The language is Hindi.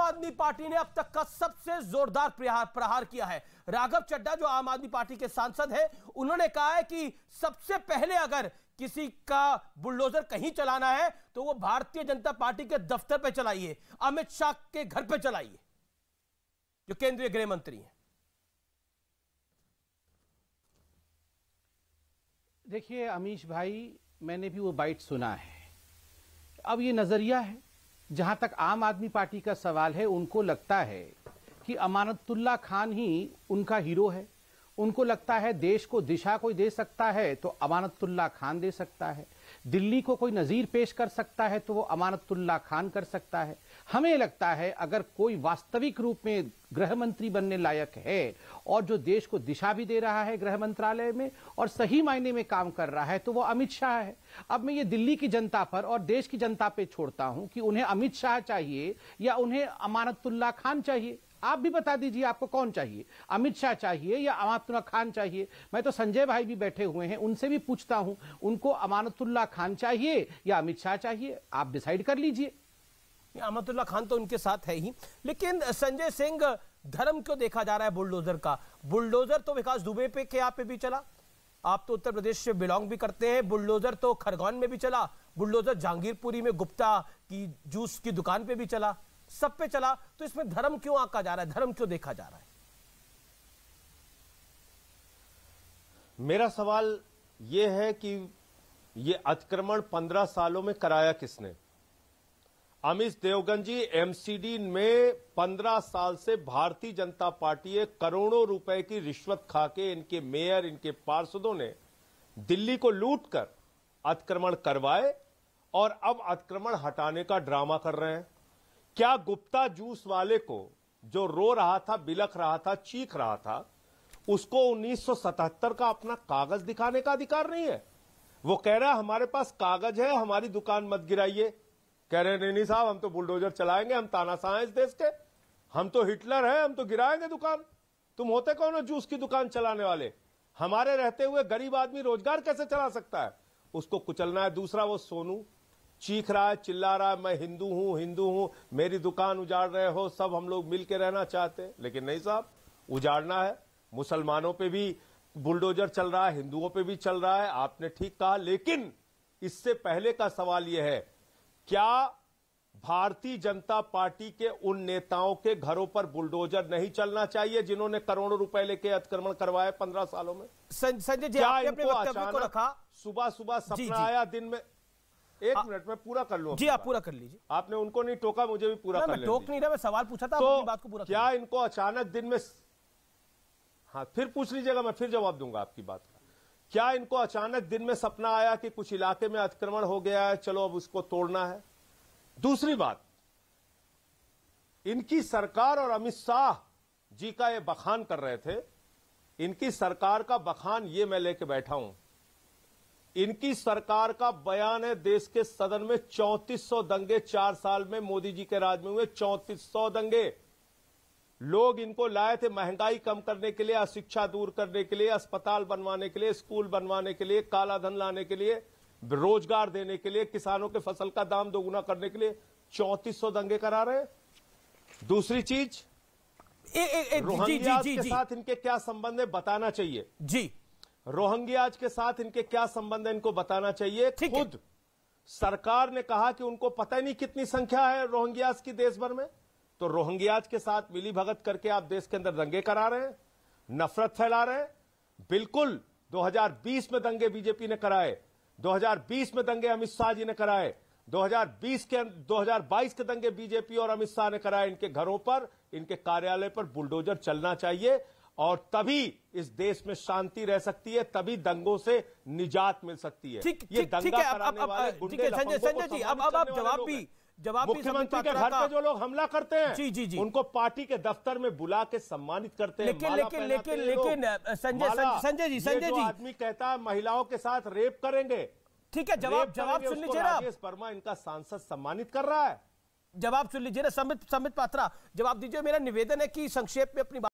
आदमी पार्टी ने अब तक का सबसे जोरदार प्रहार किया है। राघव चड्ढा जो आम आदमी पार्टी के सांसद हैं, उन्होंने कहा है कि सबसे पहले अगर किसी का बुलडोजर कहीं चलाना है तो वो भारतीय जनता पार्टी के दफ्तर पे चलाइए, अमित शाह के घर पे चलाइए, जो केंद्रीय गृह मंत्री हैं। देखिए अमीश भाई, मैंने भी वो बाइट सुना है। अब ये नजरिया है, जहां तक आम आदमी पार्टी का सवाल है, उनको लगता है कि अमानतुल्लाह खान ही उनका हीरो है। उनको लगता है देश को दिशा कोई दे सकता है तो अमानतुल्लाह खान दे सकता है, दिल्ली को कोई नजीर पेश कर सकता है तो वो अमानतुल्लाह खान कर सकता है। हमें लगता है अगर कोई वास्तविक रूप में गृह मंत्री बनने लायक है और जो देश को दिशा भी दे रहा है गृह मंत्रालय में और सही मायने में काम कर रहा है तो वो अमित शाह है। अब मैं ये दिल्ली की जनता पर और देश की जनता पे छोड़ता हूं कि उन्हें अमित शाह चाहिए या उन्हें अमानतुल्लाह खान चाहिए। आप भी बता दीजिए आपको कौन चाहिए, अमित शाह चाहिए या अमानतुल्लाह खान चाहिए। मैं तो संजय भाई भी बैठे हुए हैं, उनसे भी पूछता हूं, उनको अमानतुल्लाह खान चाहिए या अमित शाह चाहिए? आप डिसाइड कर लीजिए। अमानतुल्लाह खान तो उनके साथ है ही, लेकिन संजय सिंह, धर्म क्यों देखा जा रहा है बुलडोजर का? बुलडोजर तो विकास दुबे पे के आप पे भी चला, आप तो उत्तर प्रदेश से बिलोंग भी करते हैं। बुलडोजर तो खरगोन में भी चला, बुलडोजर जहांगीरपुरी में गुप्ता की जूस की दुकान पे भी चला, सब पे चला। तो इसमें धर्म क्यों आंका जा रहा है, धर्म क्यों देखा जा रहा है? मेरा सवाल यह है कि यह अतिक्रमण 15 सालों में कराया किसने? अमित देवगंजी एमसीडी में 15 साल से भारतीय जनता पार्टी करोड़ों रुपए की रिश्वत खाके इनके मेयर, इनके पार्षदों ने दिल्ली को लूट कर अतिक्रमण करवाए और अब अतिक्रमण हटाने का ड्रामा कर रहे हैं। क्या गुप्ता जूस वाले को, जो रो रहा था, बिलख रहा था, चीख रहा था, उसको 1977 का अपना कागज दिखाने का अधिकार नहीं है? वो कह रहा है हमारे पास कागज है, हमारी दुकान मत गिराइए। कह रहे नहीं साहब, हम तो बुलडोजर चलाएंगे, हम तानाशाह हैं इस देश के, हम तो हिटलर हैं, हम तो गिराएंगे दुकान। तुम होते कौन हो जूस की दुकान चलाने वाले? हमारे रहते हुए गरीब आदमी रोजगार कैसे चला सकता है? उसको कुचलना है। दूसरा, वो सोनू चीख रहा है, चिल्ला रहा है, मैं हिंदू हूं, मेरी दुकान उजाड़ रहे हो, सब हम लोग मिलकर रहना चाहते हैं। लेकिन नहीं साहब, उजाड़ना है। मुसलमानों पे भी बुलडोजर चल रहा है, हिंदुओं पे भी चल रहा है, आपने ठीक कहा। लेकिन इससे पहले का सवाल यह है, क्या भारतीय जनता पार्टी के उन नेताओं के घरों पर बुलडोजर नहीं चलना चाहिए जिन्होंने करोड़ों रुपए लेके अतिक्रमण करवाए 15 सालों में? संजय जी, क्या आपने इनको अपने वक्तव्य को रखा? सुबह सपना आया, दिन में एक मिनट में पूरा कर लूं। जी, आप पूरा कर लीजिए। आपने उनको नहीं टोका, मुझे भी पूरा कर लेने दीजिए। टोक नहीं रहा, मैं सवाल पूछा था, तो अपनी बात को पूरा क्या इनको अचानक दिन में, हाँ फिर पूछ लीजिएगा, मैं फिर जवाब दूंगा आपकी बात का। क्या इनको अचानक दिन में सपना आया कि कुछ इलाके में अतिक्रमण हो गया है, चलो अब उसको तोड़ना है? दूसरी बात, इनकी सरकार और अमित शाह जी का ये बखान कर रहे थे। इनकी सरकार का बखान ये मैं लेके बैठा हूं। इनकी सरकार का बयान है, देश के सदन में 3400 दंगे 4 साल में मोदी जी के राज में हुए। 3400 दंगे। लोग इनको लाए थे महंगाई कम करने के लिए, अशिक्षा दूर करने के लिए, अस्पताल बनवाने के लिए, स्कूल बनवाने के लिए, काला धन लाने के लिए, रोजगार देने के लिए, किसानों के फसल का दाम दोगुना करने के लिए 3400 दंगे करा रहे हैं। दूसरी चीज, रोहिंग्याज के साथ इनके क्या संबंध है बताना चाहिए। जी, रोहिंग्याज के साथ इनके क्या संबंध है इनको बताना चाहिए। खुद सरकार ने कहा कि उनको पता ही नहीं कितनी संख्या है रोहिंग्याज की देश भर में। तो रोहिंग्याज के साथ मिली भगत करके आप देश के अंदर दंगे करा रहे हैं, नफरत फैला रहे हैं। बिल्कुल 2020 में दंगे बीजेपी ने कराए, 2020 में दंगे अमित शाह जी ने कराए, 2022 के दंगे बीजेपी और अमित शाह ने कराए। इनके घरों पर, इनके कार्यालय पर बुलडोजर चलना चाहिए और तभी इस देश में शांति रह सकती है, तभी दंगों से निजात मिल सकती है। ये दंगा कराने वाले गुंडे, संजय जी, अब आप जवाब मुख्यमंत्री के घर पे जो लोग हमला करते हैं, जी, उनको पार्टी के दफ्तर में बुला के सम्मानित करते हैं। लेकिन संजय जी, आदमी कहता है महिलाओं के साथ रेप करेंगे, ठीक है, जवाब सुन लीजिए ना। राजेश वर्मा इनका सांसद सम्मानित कर रहा है, जवाब सुन लीजिए ना। संबित पात्रा, जवाब दीजिए। मेरा निवेदन है कि संक्षेप में अपनी